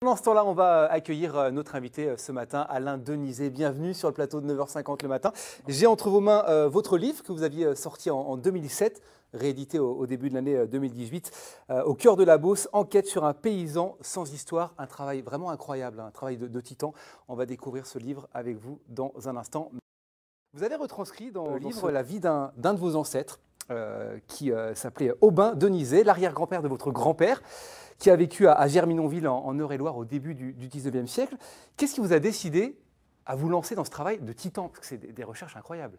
Pendant ce temps-là, on va accueillir notre invité ce matin, Alain Denizet. Bienvenue sur le plateau de 9h50 le matin. J'ai entre vos mains votre livre que vous aviez sorti en 2017, réédité au début de l'année 2018. Au cœur de la Beauce, enquête sur un paysan sans histoire. Un travail vraiment incroyable, un travail de titan. On va découvrir ce livre avec vous dans un instant. Vous avez retranscrit dans le livre la vie d'un de vos ancêtres qui s'appelait Aubin Denizet, l'arrière-grand-père de votre grand-père, qui a vécu à Germinonville en Eure-et-Loire au début du 19e siècle. Qu'est-ce qui vous a décidé à vous lancer dans ce travail de titan? Parce que c'est des recherches incroyables.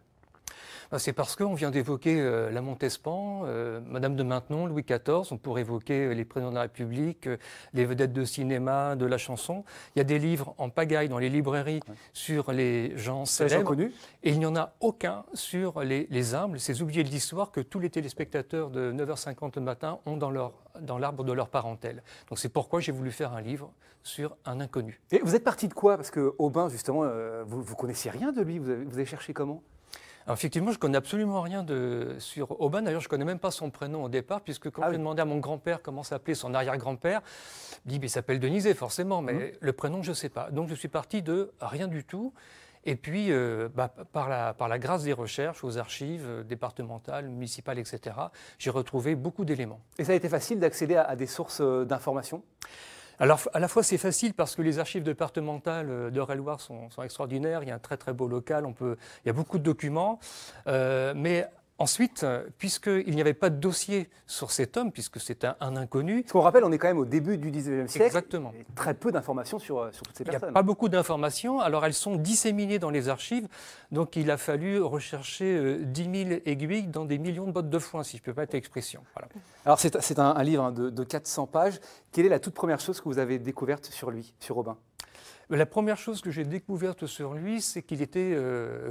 C'est parce qu'on vient d'évoquer la Montespan, Madame de Maintenon, Louis XIV, on pourrait évoquer les présidents de la République, les vedettes de cinéma, de la chanson. Il y a des livres en pagaille dans les librairies sur les gens célèbres, connus. Et il n'y en a aucun sur les humbles, ces oubliés de l'histoire que tous les téléspectateurs de 9h50 le matin ont dans l'arbre de leur parentèle. Donc c'est pourquoi j'ai voulu faire un livre sur un inconnu. Et vous êtes parti de quoi? Parce que Aubin, justement, vous connaissiez rien de lui, vous avez cherché comment? Alors effectivement, je ne connais absolument rien sur Aubin. D'ailleurs, je ne connais même pas son prénom au départ, puisque quand j'ai demandé à mon grand-père comment s'appelait son arrière-grand-père, il dit, il s'appelle Denizet, forcément, mais le prénom, je ne sais pas. Donc je suis parti de rien du tout. Et puis, par la grâce des recherches, aux archives départementales, municipales, etc., j'ai retrouvé beaucoup d'éléments. Et ça a été facile d'accéder à des sources d'informations? Alors, à la fois, c'est facile parce que les archives départementales d'Eure-et-Loire sont extraordinaires. Il y a un très, très beau local. Il y a beaucoup de documents. Mais ensuite, puisqu'il n'y avait pas de dossier sur cet homme, puisque c'est un inconnu... Parce qu'on rappelle, on est quand même au début du 19e siècle. Exactement. Et très peu d'informations sur toutes ces personnes. Il n'y a pas beaucoup d'informations. Alors, elles sont disséminées dans les archives. Donc, il a fallu rechercher 10 000 aiguilles dans des millions de bottes de foin, si je peux pas être l'expression. Voilà. Alors, c'est un livre de 400 pages. Quelle est la toute première chose que vous avez découverte sur lui, sur Aubin? La première chose que j'ai découverte sur lui, c'est qu'il était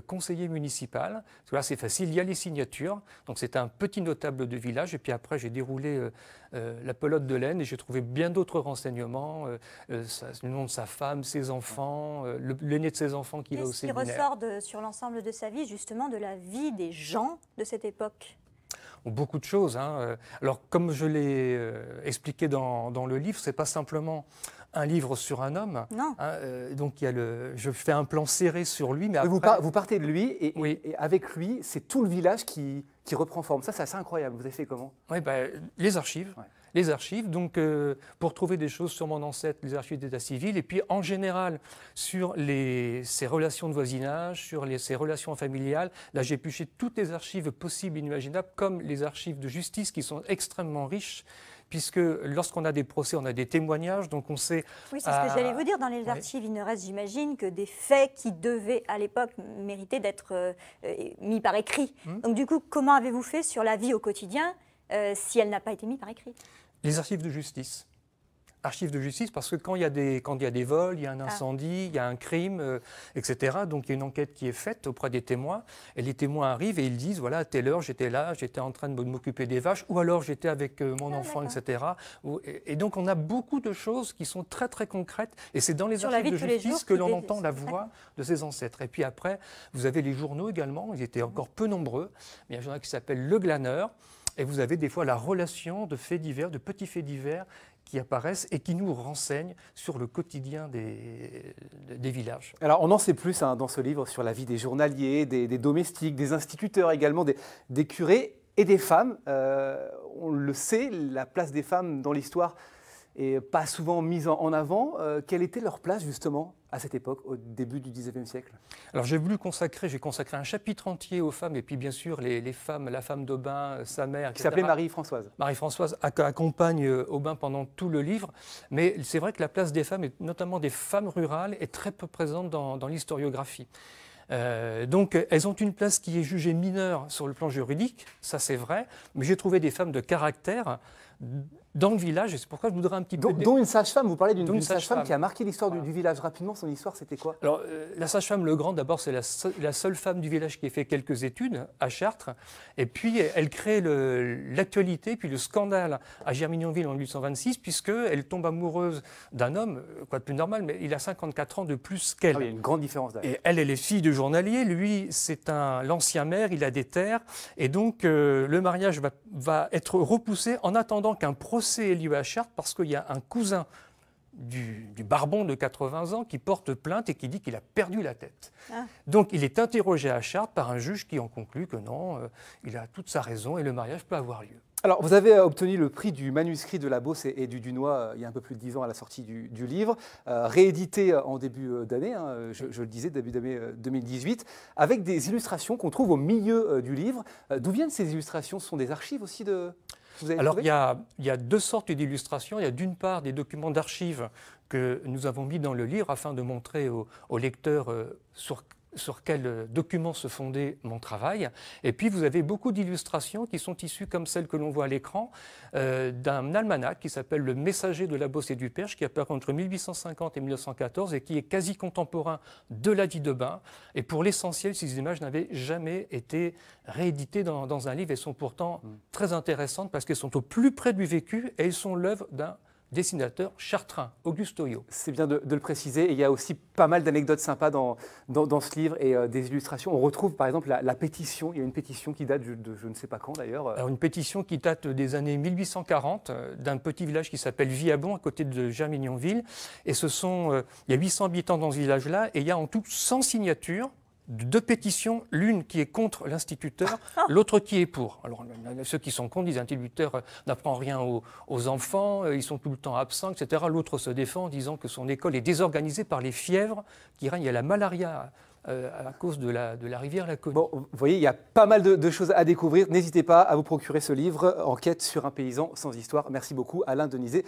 conseiller municipal. Parce que là, c'est facile, il y a les signatures. Donc, c'est un petit notable de village. Et puis après, j'ai déroulé la pelote de laine et j'ai trouvé bien d'autres renseignements. Le nom de sa femme, ses enfants, l'aîné de ses enfants qui va au séminaire. Qu'est-ce qui ressort sur l'ensemble de sa vie, justement, de la vie des gens de cette époque? Beaucoup de choses. Alors, comme je l'ai expliqué dans le livre, ce n'est pas simplement un livre sur un homme. Non. Donc, je fais un plan serré sur lui. Mais après... vous partez de lui et avec lui, c'est tout le village qui reprend forme. Ça, c'est assez incroyable. Vous avez fait comment? Oui, les archives. Ouais. Les archives, donc pour trouver des choses sur mon ancêtre, les archives d'état civil, et puis en général sur ses relations de voisinage, sur ses relations familiales. Là, j'ai épluché toutes les archives possibles et inimaginables, comme les archives de justice qui sont extrêmement riches, puisque lorsqu'on a des procès, on a des témoignages, donc on sait... Oui, c'est ce que j'allais vous dire. Dans les archives, il ne reste, j'imagine, que des faits qui devaient, à l'époque, mériter d'être mis par écrit. Donc du coup, comment avez-vous fait sur la vie au quotidien si elle n'a pas été mise par écrit? Les archives de justice. Archives de justice, parce que quand il y a des vols, il y a un incendie, il y a un crime, etc. Donc il y a une enquête qui est faite auprès des témoins, et les témoins arrivent et ils disent, voilà, à telle heure, j'étais là, j'étais en train de m'occuper des vaches, ou alors j'étais avec mon enfant, etc. Et donc on a beaucoup de choses qui sont très, très concrètes, et c'est dans les archives de justice que l'on entend la voix de ses ancêtres. Et puis après, vous avez les journaux également, ils étaient encore peu nombreux, mais il y a un journal qui s'appelle Le Glaneur, et vous avez des fois la relation de faits divers, de petits faits divers qui apparaissent et qui nous renseignent sur le quotidien des villages. Alors on en sait plus dans ce livre sur la vie des journaliers, des domestiques, des instituteurs également, des curés et des femmes. On le sait, la place des femmes dans l'histoire n'est pas souvent mise en avant. Quelle était leur place justement à cette époque, au début du XIXe siècle? Alors j'ai consacré un chapitre entier aux femmes, et puis bien sûr les femmes, la femme d'Aubin, sa mère, etc. Qui s'appelait Marie-Françoise. Marie-Françoise accompagne Aubin pendant tout le livre, mais c'est vrai que la place des femmes, et notamment des femmes rurales, est très peu présente dans l'historiographie. Donc elles ont une place qui est jugée mineure sur le plan juridique, ça c'est vrai, mais j'ai trouvé des femmes de caractère dans le village, et c'est pourquoi je voudrais un petit peu... Dont une sage-femme, vous parlez d'une sage-femme qui a marqué l'histoire du village. Rapidement, son histoire, c'était quoi? Alors, la sage-femme Legrand, d'abord, c'est la seule femme du village qui a fait quelques études à Chartres, et puis elle crée l'actualité, puis le scandale à Germinonville en 1826, puisqu'elle tombe amoureuse d'un homme, quoi de plus normal, mais il a 54 ans de plus qu'elle. Ah oui, il y a une grande différence d'âge. Et elle est fille de journalier, lui, c'est l'ancien maire, il a des terres, et donc le mariage va être repoussé en attendant qu'un procès ait lieu à Chartres, parce qu'il y a un cousin du barbon de 80 ans qui porte plainte et qui dit qu'il a perdu la tête. Ah. Donc il est interrogé à Chartres par un juge qui en conclut que non, il a toute sa raison et le mariage peut avoir lieu. Alors, vous avez obtenu le prix du manuscrit de La Beauce et du Dunois il y a un peu plus de 10 ans à la sortie du livre, réédité en début d'année, hein, je le disais, début d'année 2018, avec des illustrations qu'on trouve au milieu du livre. D'où viennent ces illustrations? Ce sont des archives aussi de... Vous avez Alors trouvé il y a deux sortes d'illustrations. Il y a d'une part des documents d'archives que nous avons mis dans le livre afin de montrer aux lecteurs sur quels documents se fondait mon travail. Et puis vous avez beaucoup d'illustrations qui sont issues, comme celles que l'on voit à l'écran, d'un almanach qui s'appelle Le Messager de la Beauce et du Perche, qui apparaît entre 1850 et 1914 et qui est quasi contemporain de la vie de Bain. Et pour l'essentiel, ces images n'avaient jamais été rééditées dans un livre et sont pourtant très intéressantes parce qu'elles sont au plus près du vécu et elles sont l'œuvre d'un dessinateur chartrain, Auguste Hoyot. C'est bien de le préciser. Et il y a aussi pas mal d'anecdotes sympas dans ce livre et des illustrations. On retrouve par exemple la pétition. Il y a une pétition qui date de je ne sais pas quand d'ailleurs. Alors une pétition qui date des années 1840 d'un petit village qui s'appelle Viabon à côté de Germignonville. Et il y a 800 habitants dans ce village-là et il y a en tout 100 signatures. Deux pétitions, l'une qui est contre l'instituteur, l'autre qui est pour. Alors ceux qui sont contre disent l'instituteur n'apprend rien aux enfants, ils sont tout le temps absents, etc. L'autre se défend en disant que son école est désorganisée par les fièvres qui règnent. Il y a la malaria à cause de la rivière Laconie. Bon, vous voyez, il y a pas mal de choses à découvrir. N'hésitez pas à vous procurer ce livre, Enquête sur un paysan sans histoire. Merci beaucoup, Alain Denizet.